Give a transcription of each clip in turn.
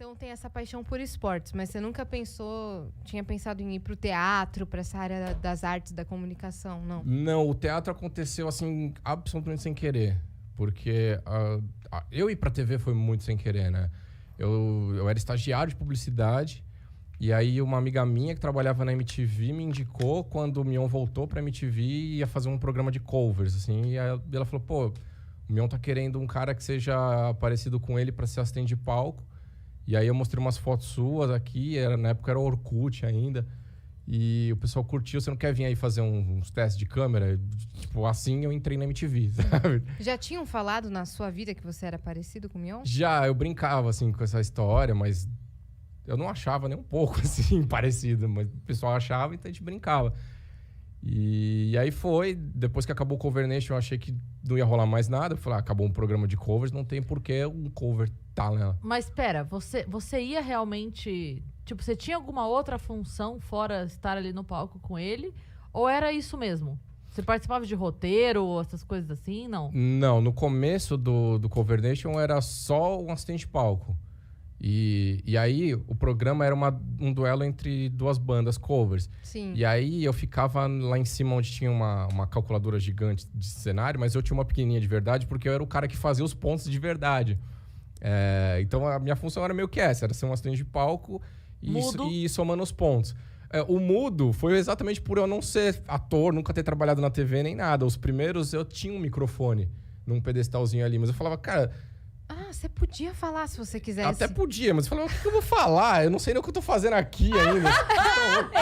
Então tem essa paixão por esportes, mas você nunca tinha pensado em ir pro teatro, para essa área das artes, da comunicação, não? Não, o teatro aconteceu assim, absolutamente sem querer. Porque eu ir pra TV foi muito sem querer, né? Eu era estagiário de publicidade, e aí uma amiga minha que trabalhava na MTV me indicou quando o Mion voltou pra MTV e ia fazer um programa de covers, assim. E aí ela falou, pô, o Mion tá querendo um cara que seja parecido com ele pra ser assistente de palco. E aí eu mostrei umas fotos suas aqui, na época era o Orkut ainda. E o pessoal curtiu, você não quer vir aí fazer uns testes de câmera? Tipo, assim eu entrei na MTV, sabe? Já tinham falado na sua vida que você era parecido com o Mion? Já, eu brincava, assim, com essa história, mas eu não achava nem um pouco, assim, parecido. Mas o pessoal achava, então a gente brincava. E aí foi, depois que acabou o Cover Nation, eu achei que não ia rolar mais nada. Eu falei, acabou um programa de covers, não tem por que um cover tá lá. Mas pera, você ia realmente... Tipo, você tinha alguma outra função fora estar ali no palco com ele? Ou era isso mesmo? Você participava de roteiro, essas coisas assim, não? Não, no começo do Cover Nation era só um assistente de palco. E aí o programa era um duelo entre duas bandas covers. Sim. E aí eu ficava lá em cima onde tinha uma calculadora gigante de cenário, mas eu tinha uma pequenininha de verdade porque eu era o cara que fazia os pontos de verdade. Então a minha função era meio que essa, era ser um assistente de palco e somando os pontos. O mudo foi exatamente por eu não ser ator, nunca ter trabalhado na TV nem nada. Os primeiros eu tinha um microfone num pedestalzinho ali, mas eu falava, cara... você podia falar se você quisesse. Até podia, mas eu falava, o que eu vou falar? Eu não sei nem o que eu tô fazendo aqui ainda.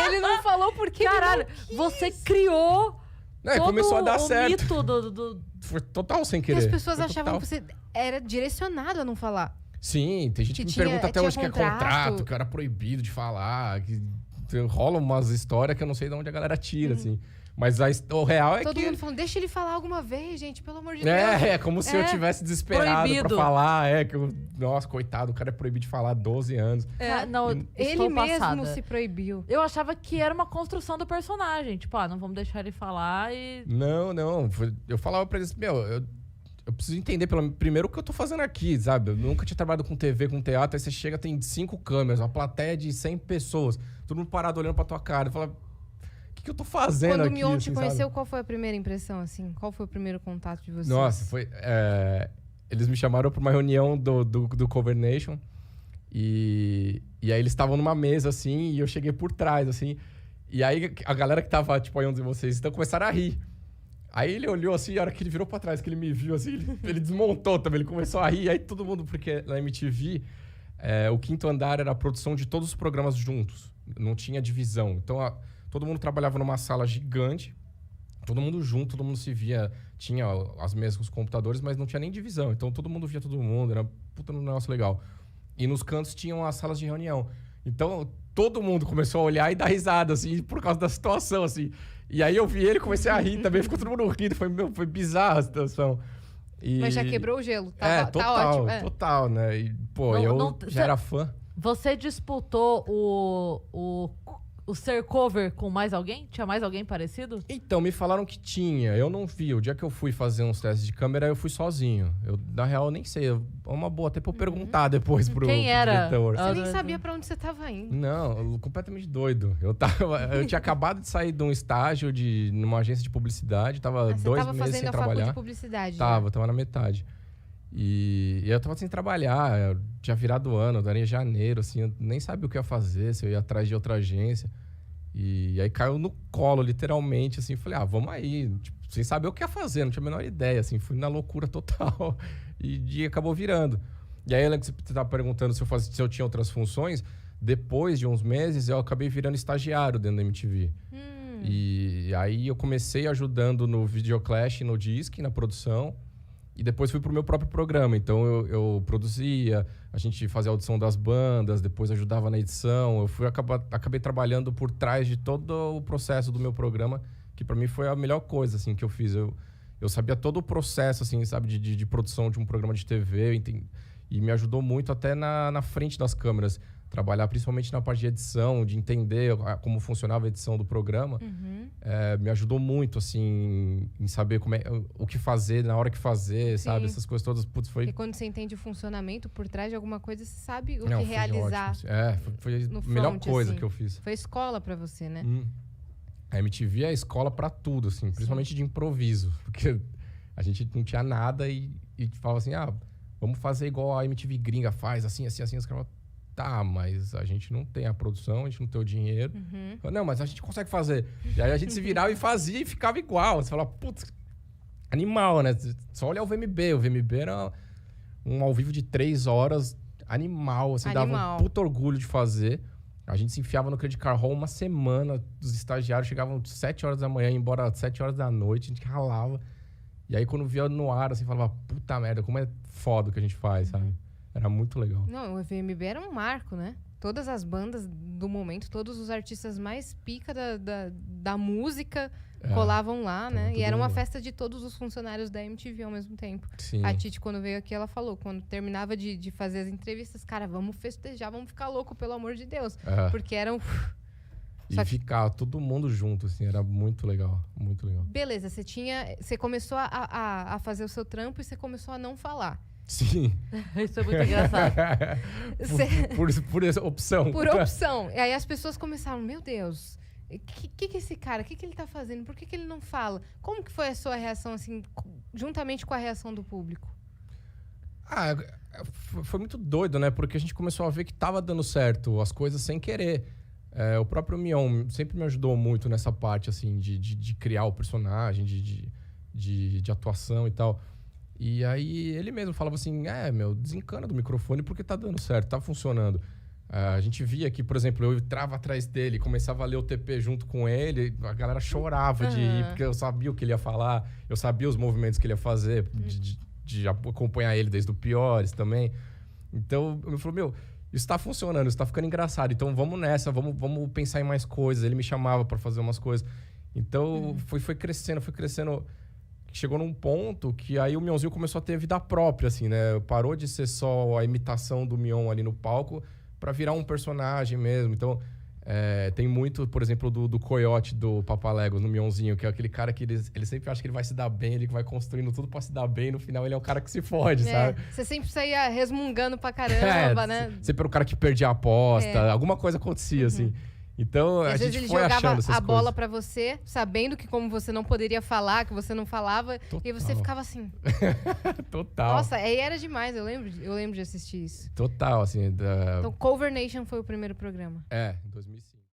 Ele não falou porque caralho, você criou todo começou a dar o certo. mito Foi total sem Porque querer. as pessoas Foi achavam total. que você era direcionado a não falar. Sim, tem gente que me pergunta até hoje que é contrato, que era proibido de falar, que rola umas histórias que eu não sei de onde a galera tira, assim. Mas o real é Todo que... mundo falando, deixa ele falar alguma vez, gente, pelo amor de Deus. É como se eu tivesse desesperado proibido. pra falar. Nossa, coitado, o cara é proibido de falar há 12 anos. Não, Ele estou mesmo passada. se proibiu. Eu achava que era uma construção do personagem. Tipo, não vamos deixar ele falar e... Não. Eu falava pra eles, eu preciso entender primeiro o que eu tô fazendo aqui, sabe? Eu nunca tinha trabalhado com TV, com teatro. Aí você chega, tem 5 câmeras, uma plateia de 100 pessoas. Todo mundo parado olhando pra tua cara. Eu falo, o que eu tô fazendo aqui? Quando o Mion te assim, conheceu, sabe? Qual foi a primeira impressão, assim? Qual foi o primeiro contato de vocês? Nossa, foi... eles me chamaram pra uma reunião do Cover Nation. E aí eles estavam numa mesa, assim, e eu cheguei por trás, assim. E aí a galera que tava, tipo, aí onde vocês estão, começaram a rir. Aí ele olhou assim, a hora que ele virou pra trás, que ele me viu, assim, ele desmontou também, ele começou a rir. Aí todo mundo, porque na MTV, o quinto andar era a produção de todos os programas juntos. Não tinha divisão. Então, todo mundo trabalhava numa sala gigante, todo mundo junto, todo mundo se via. Tinha as mesas com os computadores, mas não tinha nem divisão. Então, todo mundo via todo mundo, era puta negócio legal. E nos cantos tinham as salas de reunião. Então, todo mundo começou a olhar e dar risada, assim, por causa da situação, assim. E aí eu vi ele, comecei a rir também, ficou todo mundo rindo. Foi bizarra a situação. Mas já quebrou o gelo, total, tá ótimo. Total, né? E, pô, já era fã. Você disputou o ser cover com mais alguém? Tinha mais alguém parecido? Então, me falaram que tinha. Eu não vi. O dia que eu fui fazer uns testes de câmera, eu fui sozinho. Na real, nem sei. É uma boa até pra eu perguntar depois pro diretor. Você nem sabia pra onde você tava indo. Não, completamente doido. Eu tinha acabado de sair de um estágio numa agência de publicidade. Tava 2 meses sem trabalhar. Você tava fazendo a faculdade de publicidade. Tava na metade. E eu tava sem trabalhar. Eu tinha virado o ano, daria janeiro, assim. Eu nem sabia o que ia fazer, se eu ia atrás de outra agência. E aí caiu no colo, literalmente, assim. Falei, vamos aí. Tipo, sem saber o que ia fazer, não tinha a menor ideia, assim. Fui na loucura total. E acabou virando. E aí, você tava perguntando se eu tinha outras funções. Depois de uns meses, eu acabei virando estagiário dentro da MTV. E aí eu comecei ajudando no Videoclash, no Disque, na produção. E depois fui pro meu próprio programa. Então eu produzia, a gente fazia a audição das bandas, depois ajudava na edição. Acabei trabalhando por trás de todo o processo do meu programa, que para mim foi a melhor coisa assim, que eu fiz. Eu sabia todo o processo, assim, sabe, de produção de um programa de TV. E me ajudou muito até na frente das câmeras. Trabalhar principalmente na parte de edição, de entender como funcionava a edição do programa. Me ajudou muito, assim, em saber o que fazer, na hora que fazer, Sim. sabe? Essas coisas todas. Putz, foi... Porque quando você entende o funcionamento por trás de alguma coisa, você sabe o Não, que foi realizar. ótimo, assim. Foi no a melhor front, coisa assim. que eu fiz. Foi escola pra você, né? A MTV é a escola pra tudo, assim, principalmente de improviso. Porque a gente não tinha nada e falava assim, vamos fazer igual a MTV gringa faz, assim. Os caras falavam, tá, mas a gente não tem a produção, a gente não tem o dinheiro. Não, mas a gente consegue fazer. E aí a gente se virava e fazia e ficava igual. Você falava, putz, animal, né? Só olhar o VMB. O VMB era um ao vivo de 3 horas, animal. Assim, dava um puto orgulho de fazer. A gente se enfiava no Credit Card Hall uma semana. Os estagiários chegavam 7 horas da manhã, ia embora às 7 horas da noite. A gente ralava. E aí, quando via no ar, assim, falava, puta merda, como é foda o que a gente faz, sabe? Era muito legal. Não, o VMB era um marco, né? Todas as bandas do momento, todos os artistas mais pica da música colavam lá, né? E era uma festa de todos os funcionários da MTV ao mesmo tempo. Sim. A Titi, quando veio aqui, ela falou, quando terminava de fazer as entrevistas, cara, vamos festejar, vamos ficar louco, pelo amor de Deus. Porque eram... E ficava todo mundo junto, assim, era muito legal, muito legal. Beleza, você começou a fazer o seu trampo e você começou a não falar. Sim. Isso é muito engraçado. por essa opção. Por opção. E aí as pessoas começaram, meu Deus, que é esse cara? O que ele tá fazendo? Por que ele não fala? Como que foi a sua reação, assim, juntamente com a reação do público? Foi muito doido, né? Porque a gente começou a ver que tava dando certo as coisas sem querer. O próprio Mion sempre me ajudou muito nessa parte, assim, de criar o personagem, de atuação e tal. E aí ele mesmo falava assim, desencana do microfone porque tá dando certo, tá funcionando. A gente via que, por exemplo, eu entrava atrás dele, começava a ler o TP junto com ele, a galera chorava de rir, porque eu sabia o que ele ia falar, eu sabia os movimentos que ele ia fazer, de acompanhar ele desde o Piores também. Então, eu me falou, isso tá funcionando, isso tá ficando engraçado, então vamos nessa, vamos pensar em mais coisas. Ele me chamava pra fazer umas coisas. Então, foi crescendo. Chegou num ponto que aí o Mionzinho começou a ter vida própria, assim, né? Parou de ser só a imitação do Mion ali no palco pra virar um personagem mesmo. Então, tem muito, por exemplo, do Coyote, do Papaléguas, no Mionzinho, que é aquele cara que ele sempre acha que ele vai se dar bem, ele vai construindo tudo pra se dar bem, e no final ele é o cara que se fode, sabe? Você sempre saía resmungando pra caramba, né? Sempre era o cara que perdia a aposta, alguma coisa acontecia, assim. Então, a gente foi achando essas coisas. Às vezes ele jogava a bola pra você, sabendo que como você não poderia falar, que você não falava, e você ficava assim. Total. Nossa, aí era demais, eu lembro de assistir isso. Total, assim. Então, Cover Nation foi o primeiro programa. Em 2005.